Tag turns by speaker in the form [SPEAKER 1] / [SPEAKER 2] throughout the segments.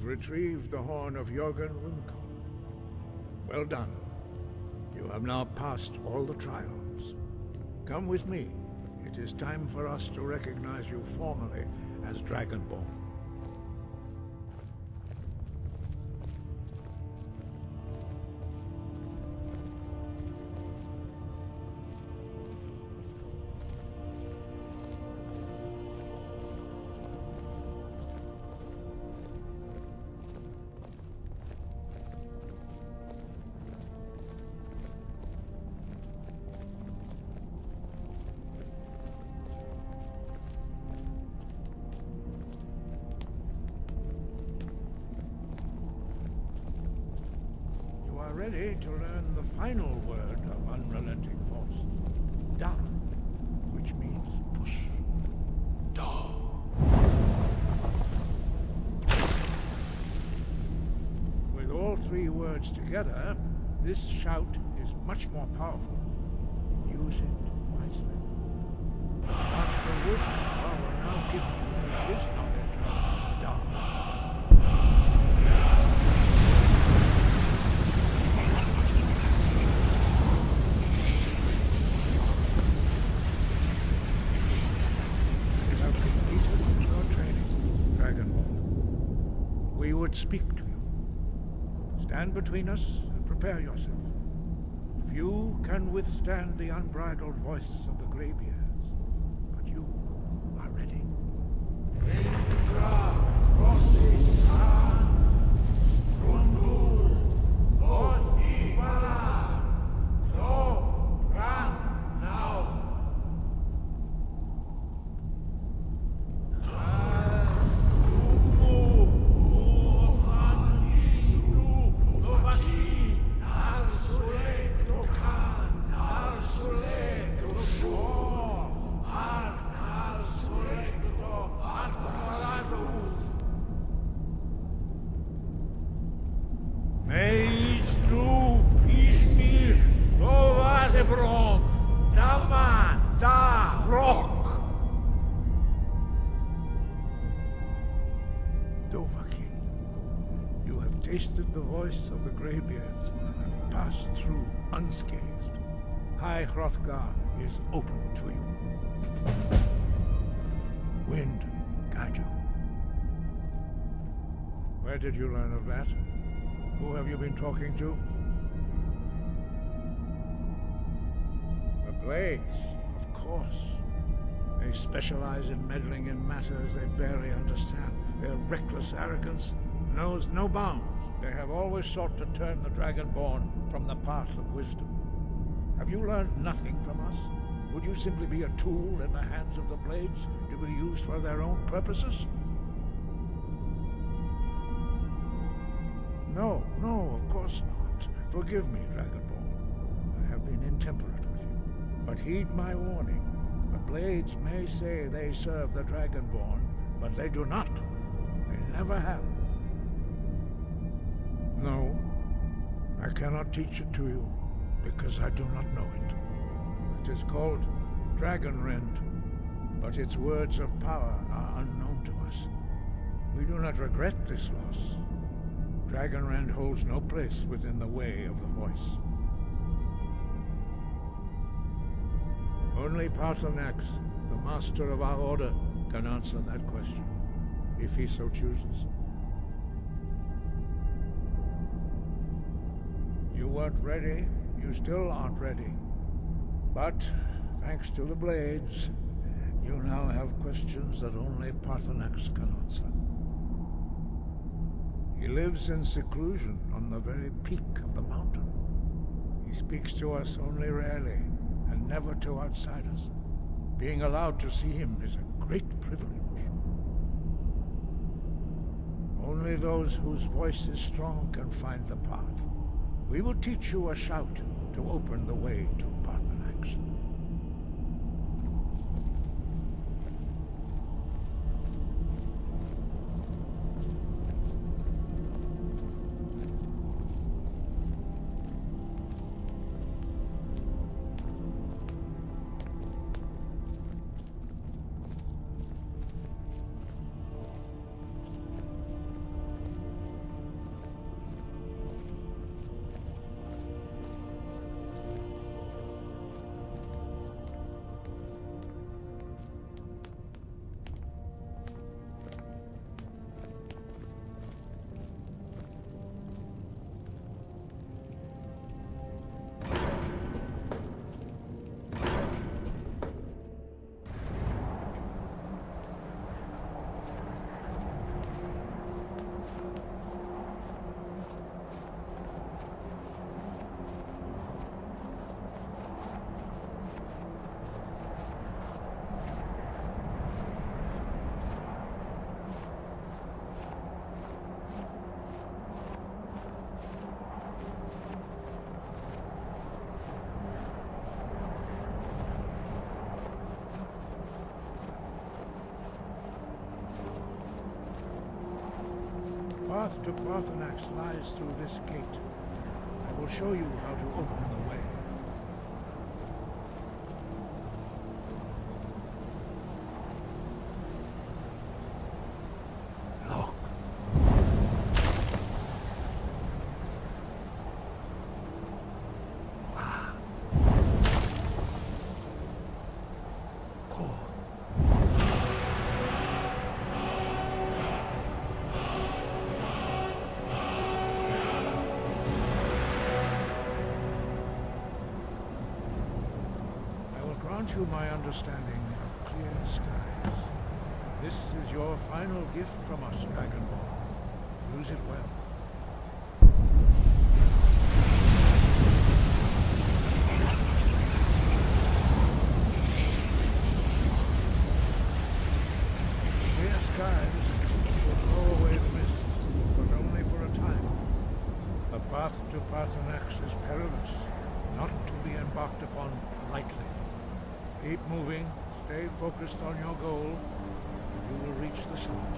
[SPEAKER 1] You've retrieved the horn of Jörgen Wimkon. Well done. You have now passed all the trials. Come with me. It is time for us to recognize you formally as Dragonborn. Ready to learn the final word of unrelenting force. Da, which means push. Da. With all three words together, this shout is much more powerful. Use it wisely. Master Wolfgar will now gift you with his knowledge of Da. We would speak to you. Stand between us and prepare yourself. Few can withstand the unbridled voice of the Greybeards, but you are ready. You have tasted the voice of the Greybeards and passed through unscathed. High Hrothgar is open to you. Wind, guide you. Where did you learn of that? Who have you been talking to? The Blades, of course. They specialize in meddling in matters they barely understand. Their reckless arrogance knows no bounds. They have always sought to turn the Dragonborn from the path of wisdom. Have you learned nothing from us? Would you simply be a tool in the hands of the Blades to be used for their own purposes? No, of course not. Forgive me, Dragonborn. I have been intemperate with you. But heed my warning. The Blades may say they serve the Dragonborn, but they do not. They never have. No, I cannot teach it to you, because I do not know it. It is called Dragonrend, but its words of power are unknown to us. We do not regret this loss. Dragonrend holds no place within the way of the voice. Only Paarthurnax, the master of our order, can answer that question, if he so chooses. You weren't ready. You still aren't ready. But, thanks to the Blades, you now have questions that only Paarthurnax can answer. He lives in seclusion on the very peak of the mountain. He speaks to us only rarely, and never to outsiders. Being allowed to see him is a great privilege. Only those whose voice is strong can find the path. We will teach you a shout to open the way to Paarthurnax. path to Paarthurnax lies through this gate. I will show you how to open the way. Look. Wow. Cool. Grant you my understanding of clear skies. This is your final gift from us, Dragonborn. Use it well. Clear skies will blow away the mist, but only for a time. The path to Paarthurnax is perilous, not to be embarked upon lightly. Keep moving, stay focused on your goal, and you will reach the summit.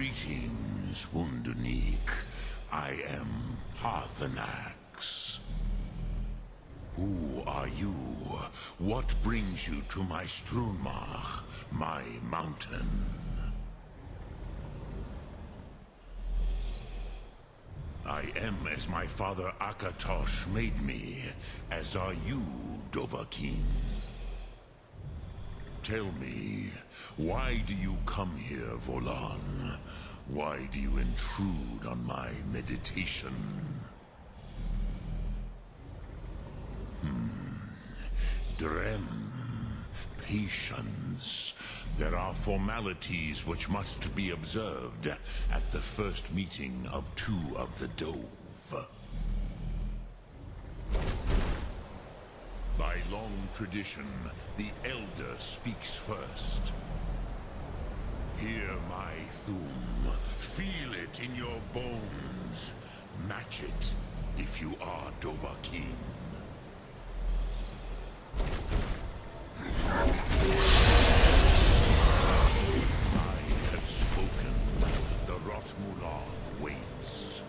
[SPEAKER 2] Greetings, Wunderneek. I am Paarthurnax. Who are you? What brings you to my Strunmach, my mountain? I am as my father Akatosh made me, as are you, Dovahkiin. Tell me, why do you come here, Volan? Why do you intrude on my meditation? Drem. Patience. There are formalities which must be observed at the first meeting of two of the Dove. By long tradition, the Elder speaks first. Hear my Thum. Feel it in your bones. Match it if you are Dovahkiin. I have spoken. The Rotmulan waits.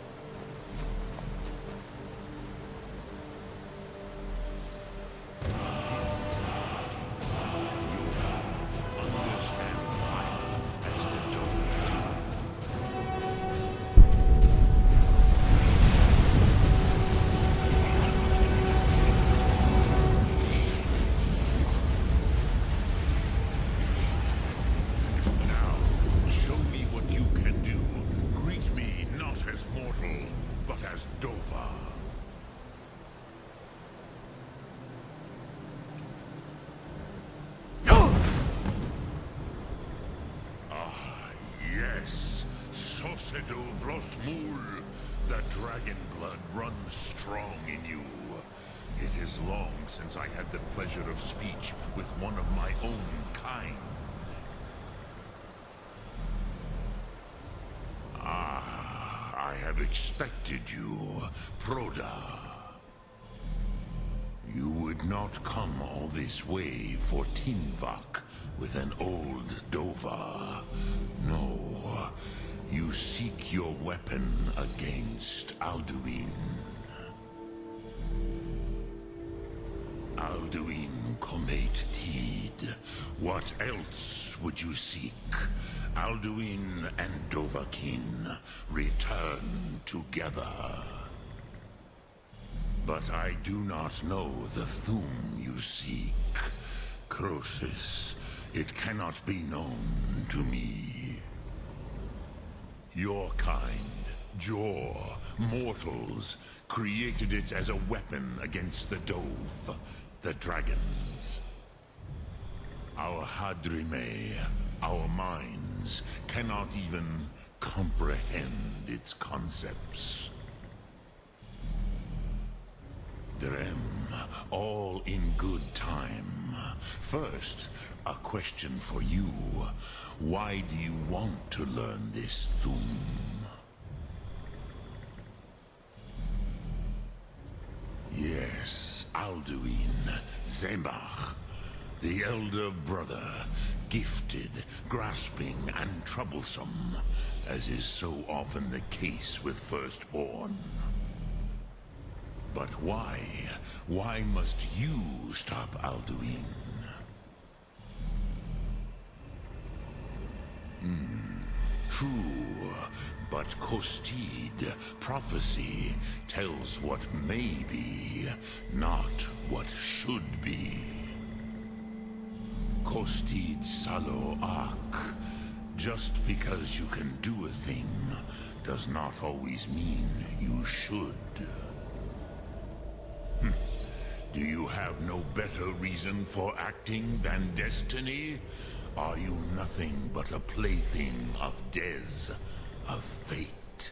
[SPEAKER 2] Understand fire as the Dove do. Now, show me what you can do. Greet me not as mortal, but as Dova. Yes, Sosedo Vrostmul. The dragon blood runs strong in you. It is long since I had the pleasure of speech with one of my own kind. I have expected you, Proda. You would not come all this way for Tinvak with an old Dova. No, you seek your weapon against Alduin. Alduin Comet Tid. What else would you seek? Alduin and Dovahkiin return together. But I do not know the Thum you seek. Croesus, it cannot be known to me. Your kind, Jor, mortals, created it as a weapon against the Dove, the dragons. Our Hadrime, our minds, cannot even comprehend its concepts. Drem, all in good time. First, a question for you. Why do you want to learn this Thum? Yes, Alduin, Zemach, the elder brother, gifted, grasping, and troublesome, as is so often the case with firstborn. But why? Why must you stop Alduin? True, but Kostid, prophecy, tells what may be, not what should be. Kostid Salo Ak. Just because you can do a thing does not always mean you should. Do you have no better reason for acting than destiny? Are you nothing but a plaything of Dez, of fate?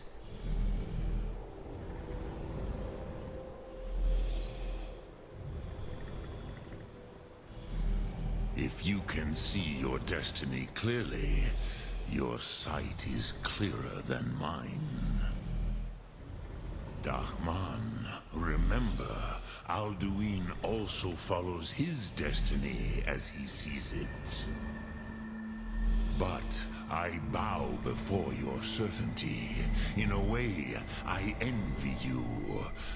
[SPEAKER 2] If you can see your destiny clearly, your sight is clearer than mine. Dahman, remember, Alduin also follows his destiny as he sees it. But I bow before your certainty. In a way, I envy you.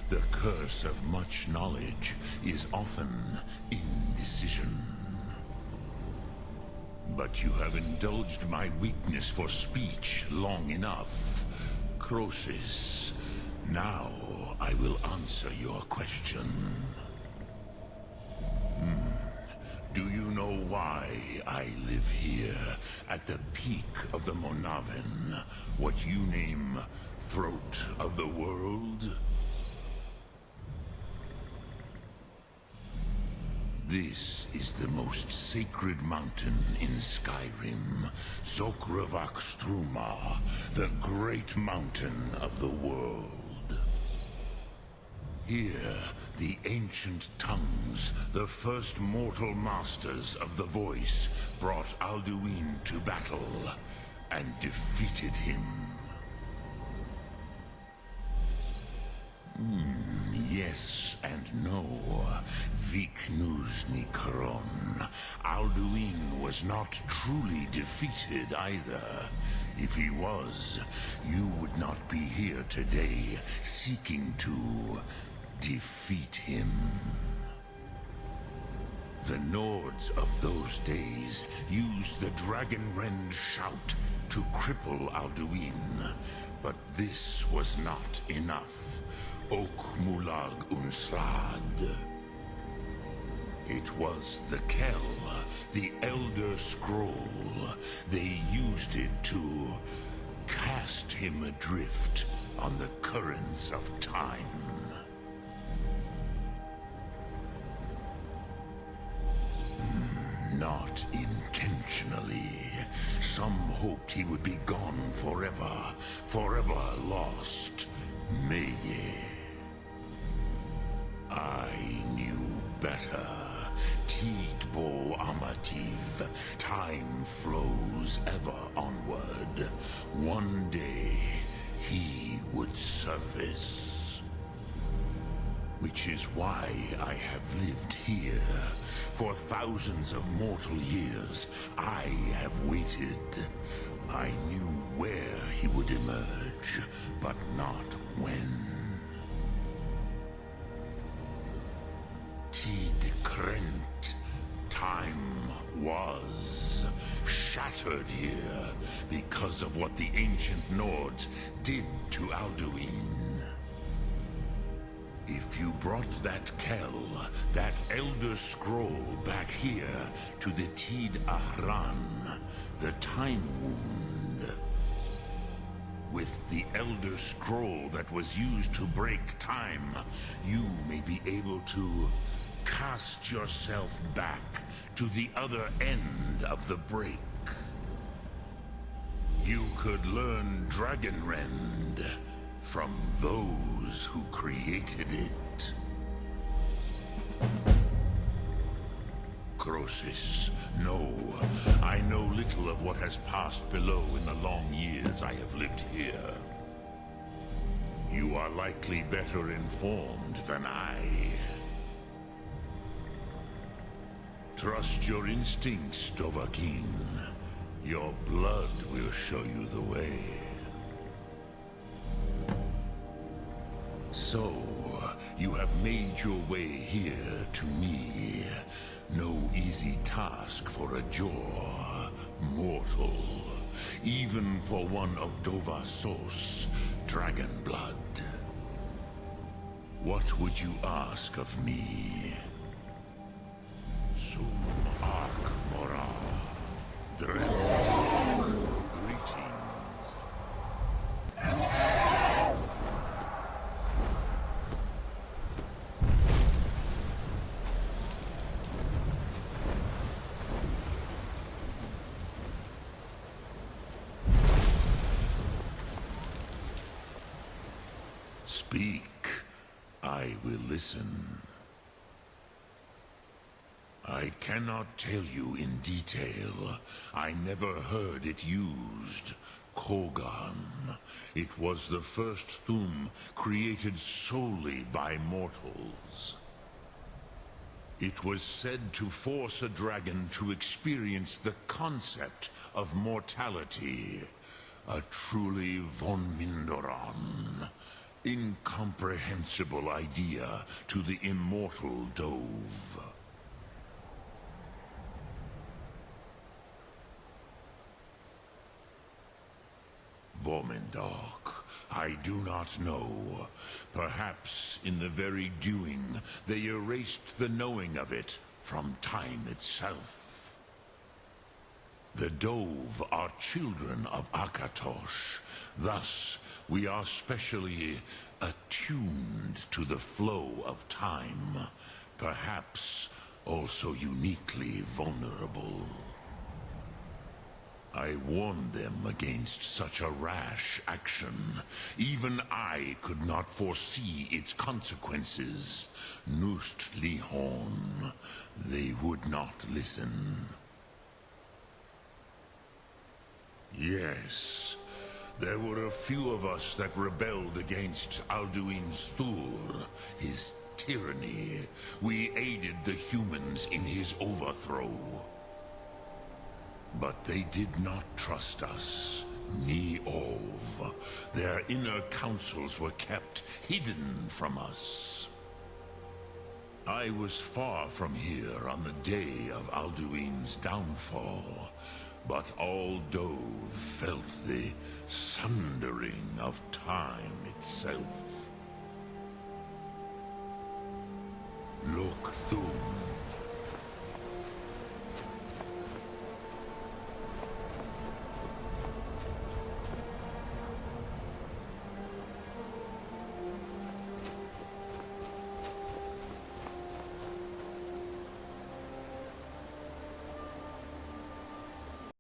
[SPEAKER 2] The curse of much knowledge is often indecision. But you have indulged my weakness for speech long enough. Croesus, now I will answer your question. Do you know why I live here, at the peak of the Monaven, what you name Throat of the World? This is the most sacred mountain in Skyrim, Zokravakstruma, the great mountain of the world. Here, the ancient tongues, the first mortal masters of the voice, brought Alduin to battle and defeated him. Yes and no. Viknusni Karon. Alduin was not truly defeated either. If he was, you would not be here today seeking to defeat him. The Nords of those days used the Dragonrend shout to cripple Alduin, but this was not enough. Ok Mulag Unsrad. It was the Kell, the Elder Scroll. They used it to cast him adrift on the currents of time. Not intentionally. Some hoped he would be gone forever, forever lost. Meye. I knew better. Tidbo Amativ. Time flows ever onward. One day, he would surface. Which is why I have lived here. For thousands of mortal years, I have waited. I knew where he would emerge, but not when. Tid Krent. Time was shattered here because of what the ancient Nords did to Alduin. If you brought that Kell, that Elder Scroll back here to the Tid Ahran, the Time Wound, with the Elder Scroll that was used to break time, you may be able to cast yourself back to the other end of the break. You could learn Dragonrend from those who created it. Croesus, no. I know little of what has passed below in the long years I have lived here. You are likely better informed than I. Trust your instincts, Dovahkiin. Your blood will show you the way. So, you have made your way here to me. No easy task for a Jor, mortal. Even for one of Dovahsos, dragon blood. What would you ask of me? Sum Ark Mora. Greetings. Speak. I will listen. I cannot tell you in detail. I never heard it used. Kogan. It was the first Thum created solely by mortals. It was said to force a dragon to experience the concept of mortality. A truly von Mindoran. Incomprehensible idea to the immortal Dove. Vormendok, I do not know. Perhaps in the very doing, they erased the knowing of it from time itself. The Dove are children of Akatosh. Thus, we are specially attuned to the flow of time. Perhaps also uniquely vulnerable. I warned them against such a rash action. Even I could not foresee its consequences. Nust Lihorn, they would not listen. Yes, there were a few of us that rebelled against Alduin Stur, his tyranny. We aided the humans in his overthrow. But they did not trust us, ni Ov. Their inner councils were kept hidden from us. I was far from here on the day of Alduin's downfall, but all Dove felt the sundering of time itself. Look, Thum.